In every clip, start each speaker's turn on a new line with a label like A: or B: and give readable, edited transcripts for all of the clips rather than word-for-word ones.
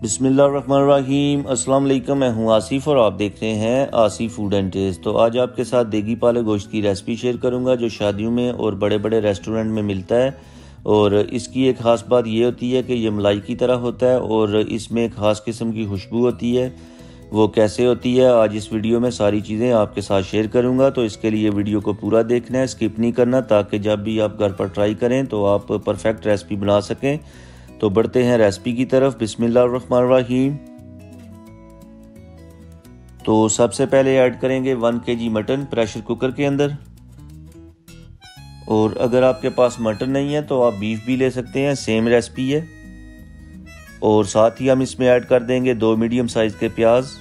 A: बिस्मिल्लाहिर्रहमानिर्रहीम। अस्सलाम वालेकुम। मैं हूं आसिफ और आप देख रहे हैं आसिफ फूड एंड टेस्ट। तो आज आपके साथ देगी पालक गोश्त की रेसिपी शेयर करूंगा जो शादियों में और बड़े बड़े रेस्टोरेंट में मिलता है। और इसकी एक ख़ास बात ये होती है कि ये मलाई की तरह होता है और इसमें एक ख़ास किस्म की खुशबू होती है। वो कैसे होती है आज इस वीडियो में सारी चीज़ें आपके साथ शेयर करूंगा। तो इसके लिए वीडियो को पूरा देखना है, स्किप नहीं करना, ताकि जब भी आप घर पर ट्राई करें तो आप परफेक्ट रेसिपी बना सकें। तो बढ़ते हैं रेसिपी की तरफ। बिस्मिल्लाहिर्रहमानिर्रहीम। तो सबसे पहले ऐड करेंगे 1 kg मटन प्रेशर कुकर के अंदर। और अगर आपके पास मटन नहीं है तो आप बीफ भी ले सकते हैं, सेम रेसिपी है। और साथ ही हम इसमें ऐड कर देंगे 2 मीडियम साइज के प्याज।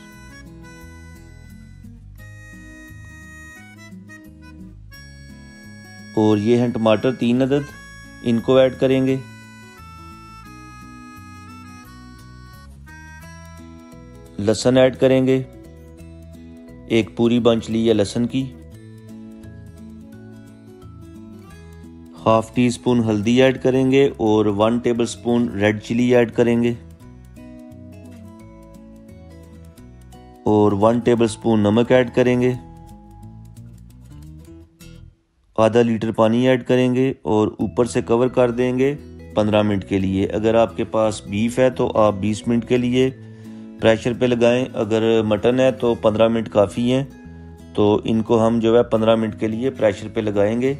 A: और ये हैं टमाटर 3 अदद, इनको ऐड करेंगे। लहसुन ऐड करेंगे, एक पूरी बंच ली है लहसुन की। हाफ टी स्पून हल्दी ऐड करेंगे और 1 टेबलस्पून रेड चिली ऐड करेंगे। और 1 टेबलस्पून नमक ऐड करेंगे। आधा लीटर पानी ऐड करेंगे और ऊपर से कवर कर देंगे 15 मिनट के लिए। अगर आपके पास बीफ है तो आप 20 मिनट के लिए प्रेशर पे लगाएं। अगर मटन है तो 15 मिनट काफ़ी हैं। तो इनको हम जो है 15 मिनट के लिए प्रेशर पे लगाएंगे।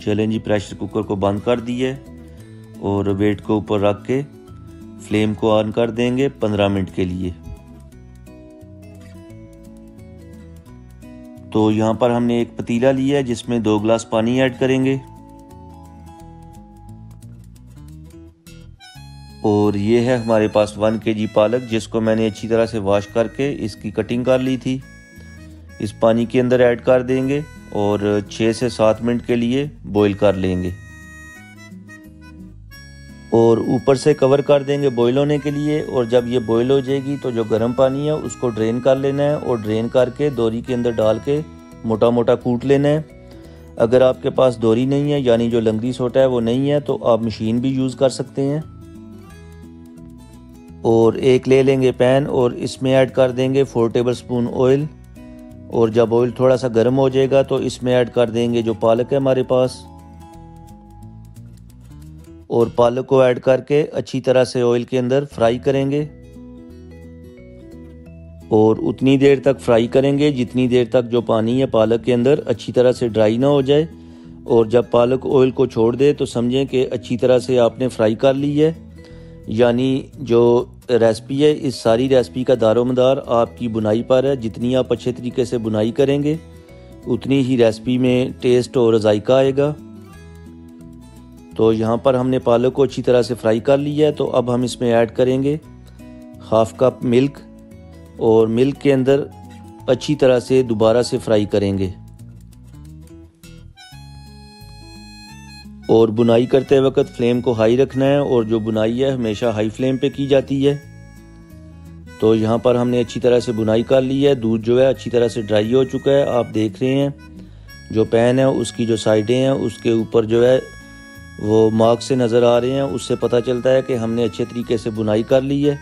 A: चलें जी, प्रेशर कुकर को बंद कर दिए और वेट को ऊपर रख के फ्लेम को ऑन कर देंगे 15 मिनट के लिए। तो यहाँ पर हमने एक पतीला लिया है जिसमें 2 गिलास पानी ऐड करेंगे। और ये है हमारे पास 1 kg पालक, जिसको मैंने अच्छी तरह से वॉश करके इसकी कटिंग कर ली थी। इस पानी के अंदर ऐड कर देंगे और 6 से 7 मिनट के लिए बॉईल कर लेंगे। और ऊपर से कवर कर देंगे बॉईल होने के लिए। और जब ये बॉईल हो जाएगी तो जो गर्म पानी है उसको ड्रेन कर लेना है और ड्रेन करके दोरी के अंदर डाल के मोटा मोटा कूट लेना है। अगर आपके पास दोरी नहीं है, यानी जो लंगड़ी सोटा है वो नहीं है, तो आप मशीन भी यूज़ कर सकते हैं। और एक ले लेंगे पैन और इसमें ऐड कर देंगे 4 टेबलस्पून ऑयल। और जब ऑयल थोड़ा सा गर्म हो जाएगा तो इसमें ऐड कर देंगे जो पालक है हमारे पास। और पालक को ऐड करके अच्छी तरह से ऑयल के अंदर फ्राई करेंगे। और उतनी देर तक फ्राई करेंगे जितनी देर तक जो पानी है पालक के अंदर अच्छी तरह से ड्राई ना हो जाए। और जब पालक ऑयल को छोड़ दे तो समझें कि अच्छी तरह से आपने फ्राई कर ली है। यानी जो रेसिपी है, इस सारी रेसिपी का दारोमदार आपकी बुनाई पर है। जितनी आप अच्छे तरीके से बुनाई करेंगे उतनी ही रेसिपी में टेस्ट और जायका आएगा। तो यहाँ पर हमने पालक को अच्छी तरह से फ्राई कर लिया है। तो अब हम इसमें ऐड करेंगे 1/2 कप मिल्क। और मिल्क के अंदर अच्छी तरह से दोबारा से फ्राई करेंगे। और बुनाई करते वक्त फ्लेम को हाई रखना है। और जो बुनाई है हमेशा हाई फ्लेम पे की जाती है। तो यहाँ पर हमने अच्छी तरह से बुनाई कर ली है। दूध जो है अच्छी तरह से ड्राई हो चुका है, आप देख रहे हैं। जो पैन है उसकी जो साइडें हैं उसके ऊपर जो है वो मार्क से नज़र आ रहे हैं, उससे पता चलता है कि हमने अच्छे तरीके से बुनाई कर ली है।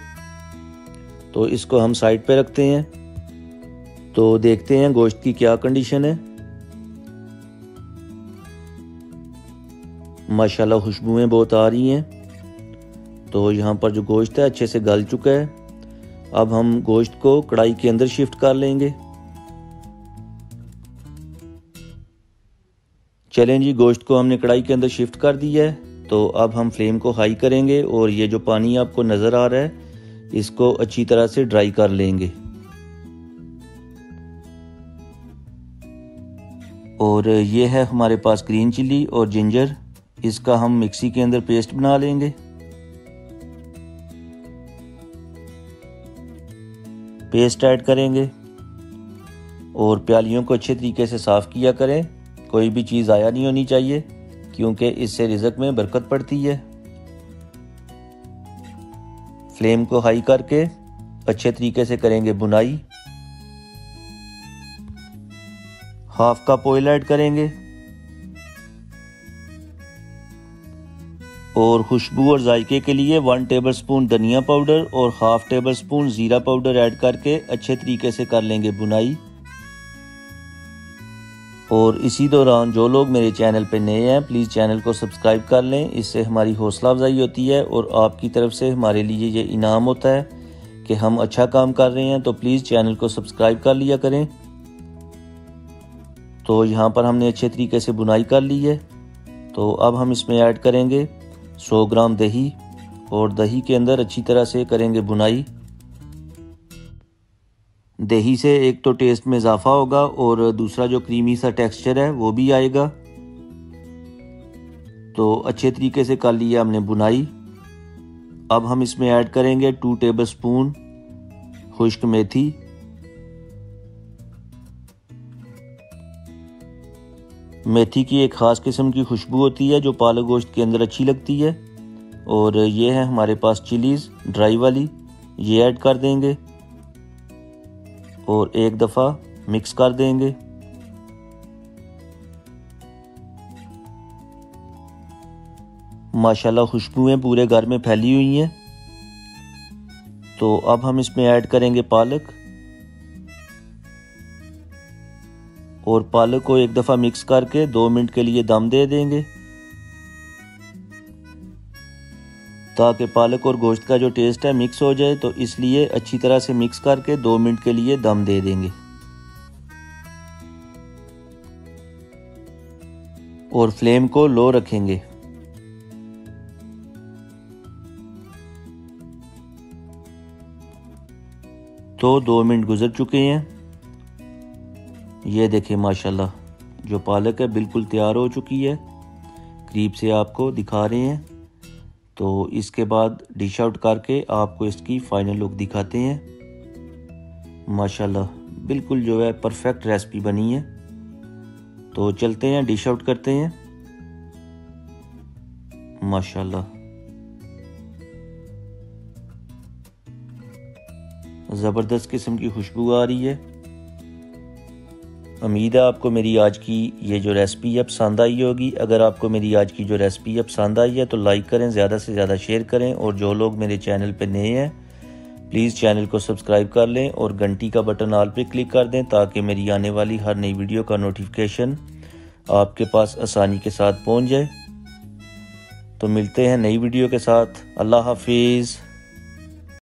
A: तो इसको हम साइड पे रखते हैं। तो देखते हैं गोश्त की क्या कंडीशन है। माशाल्लाह खुशबुएं बहुत आ रही हैं। तो यहाँ पर जो गोश्त है अच्छे से गल चुका है। अब हम गोश्त को कढ़ाई के अंदर शिफ्ट कर लेंगे। चलें जी, गोश्त को हमने कढ़ाई के अंदर शिफ्ट कर दिया है। तो अब हम फ्लेम को हाई करेंगे और ये जो पानी आपको नज़र आ रहा है इसको अच्छी तरह से ड्राई कर लेंगे। और ये है हमारे पास ग्रीन चिली और जिंजर, इसका हम मिक्सी के अंदर पेस्ट बना लेंगे। पेस्ट ऐड करेंगे और प्यालियों को अच्छे तरीके से साफ किया करें। कोई भी चीज़ ज़ाया नहीं होनी चाहिए क्योंकि इससे रिज़्क में बरकत पड़ती है। फ्लेम को हाई करके अच्छे तरीके से करेंगे बुनाई। 1/2 कप ऑयल ऐड करेंगे और खुशबू और जायके के लिए 1 टेबलस्पून धनिया पाउडर और हाफ टेबल स्पून ज़ीरा पाउडर ऐड करके अच्छे तरीके से कर लेंगे बुनाई। और इसी दौरान जो लोग मेरे चैनल पे नए हैं प्लीज़ चैनल को सब्सक्राइब कर लें, इससे हमारी हौसला अफजाई होती है और आपकी तरफ से हमारे लिए ये इनाम होता है कि हम अच्छा काम कर रहे हैं। तो प्लीज़ चैनल को सब्सक्राइब कर लिया करें। तो यहाँ पर हमने अच्छे तरीके से बुनाई कर ली है। तो अब हम इसमें ऐड करेंगे 100 ग्राम दही और दही के अंदर अच्छी तरह से करेंगे बुनाई। दही से एक तो टेस्ट में इजाफा होगा और दूसरा जो क्रीमी सा टेक्सचर है वो भी आएगा। तो अच्छे तरीके से कर लिया हमने बुनाई। अब हम इसमें ऐड करेंगे 2 टेबलस्पून खुश्क मेथी। मेथी की एक ख़ास किस्म की खुशबू होती है जो पालक गोश्त के अंदर अच्छी लगती है। और ये है हमारे पास चिलीज़ ड्राई वाली, ये ऐड कर देंगे और एक दफ़ा मिक्स कर देंगे। माशाल्लाह खुशबुएं पूरे घर में फैली हुई हैं। तो अब हम इसमें ऐड करेंगे पालक और पालक को एक दफ़ा मिक्स करके 2 मिनट के लिए दम दे देंगे ताकि पालक और गोश्त का जो टेस्ट है मिक्स हो जाए। तो इसलिए अच्छी तरह से मिक्स करके 2 मिनट के लिए दम दे देंगे और फ्लेम को लो रखेंगे। तो 2 मिनट गुजर चुके हैं। ये देखें माशाल्लाह जो पालक है बिल्कुल तैयार हो चुकी है, करीब से आपको दिखा रहे हैं। तो इसके बाद डिश आउट करके आपको इसकी फाइनल लुक दिखाते हैं। माशाल्लाह बिल्कुल जो है परफेक्ट रेसिपी बनी है। तो चलते हैं डिश आउट करते हैं। माशाल्लाह ज़बरदस्त किस्म की खुशबू आ रही है। उम्मीद है आपको मेरी आज की ये जो रेसिपी है पसंद आई होगी। अगर आपको मेरी आज की जो रेसिपी है पसंद आई है तो लाइक करें, ज़्यादा से ज़्यादा शेयर करें। और जो लोग मेरे चैनल पे नए हैं प्लीज़ चैनल को सब्सक्राइब कर लें और घंटी का बटन ऑल पे क्लिक कर दें ताकि मेरी आने वाली हर नई वीडियो का नोटिफिकेशन आपके पास आसानी के साथ पहुंच जाए। तो मिलते हैं नई वीडियो के साथ। अल्लाह हाफिज़।